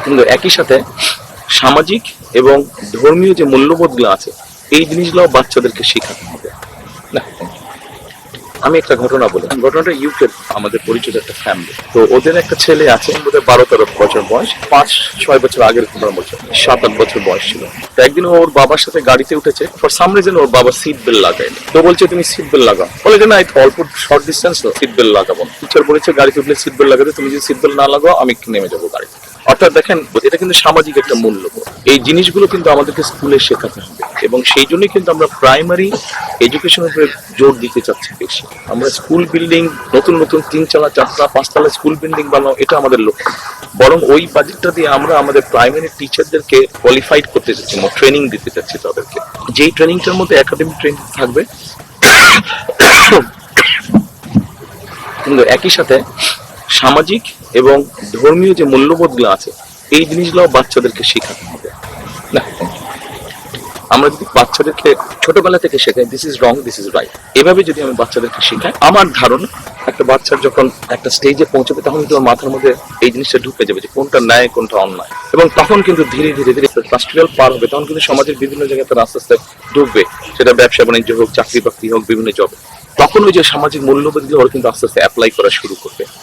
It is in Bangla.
কিন্তু একই সাথে সামাজিক এবং ধর্মীয় যে মূল্যবোধগুলো আছে এই জিনিসগুলো বাচ্চাদেরকে শেখাতে হবে। না, আমি একটা ঘটনা বলি। ঘটনাটা ইউকে আমাদের পরিচিত একটা ফ্যামিলি। তো ওদের একটা ছেলে আছে, বোধহয় 12-13 বছর বয়স, 5-6 বছর আগের ঘটনা বলছে, 7-8 বছর বয়স ছিল। তো একদিন ওর বাবার সাথে গাড়িতে উঠেছে, ফর সাম রিজন ওর বাবা সিট বেল্ট লাগায়নি। তো বলছে তুমি সিট বেল্ট লাগাও, বলে যে না অল্প শর্ট ডিস্টেন্স তো সিট বেল্ট লাগাবো। টিচার বলেছে গাড়িতে উঠলে সিট বেল্ট লাগাতে, তুমি যদি সিট বেল্ট না লাগাও আমি নেমে যাবো গাড়ি থেকে। অর্থাৎ দেখেন, এটা কিন্তু সামাজিক একটা মূল্যবোধ। এই জিনিসগুলো কিন্তু আমাদেরকে স্কুলে শেখাতে হবে, এবং সেই জন্যই কিন্তু আমরা প্রাইমারি এডুকেশনের উপরে জোর দিতে চাচ্ছি বেশি। আমরা স্কুল বিল্ডিং নতুন নতুন 3 তলা 4 তলা 5 তলা স্কুল বিল্ডিং বানানো, এটা আমাদের লক্ষ্য। বরং ওই বাজেটটা দিয়ে আমরা আমাদের প্রাইমারি টিচারদেরকে কোয়ালিফাইড করতে চাচ্ছি, ট্রেনিং দিতে চাচ্ছি তাদেরকে, যেই ট্রেনিংটার মধ্যে একাডেমিক ট্রেনিং থাকবে, কিন্তু একই সাথে সামাজিক এবং ধর্মীয় যে মূল্যবোধগুলো আছে এই জিনিসগুলো বাচ্চাদেরকে শেখাতে হবে। না, আমরা যদি বাচ্চাদেরকে ছোটবেলা থেকে শেখাই this is wrong, this is right, এভাবে যদি আমি বাচ্চাদেরকে শেখাই, আমার ধারণা একটা বাচ্চার যখন একটা স্টেজে পৌঁছবে তখন কিন্তু মাথার মধ্যে এই জিনিসটা ঢুকে যাবে যে কোনটা ন্যায় কোনটা অন্যায়, এবং তখন কিন্তু ধীরে ধীরে ধীরে ক্লাস 12 পার হবে, তখন কিন্তু সমাজের বিভিন্ন জায়গায় তারা আস্তে আস্তে ঢুকবে, সেটা ব্যবসা বাণিজ্য হোক, চাকরি বাকরি হোক, বিভিন্ন জবে। তখন ওই যে সামাজিক মূল্যবোধগুলো ওরা কিন্তু আস্তে আস্তে অ্যাপ্লাই করা শুরু করবে।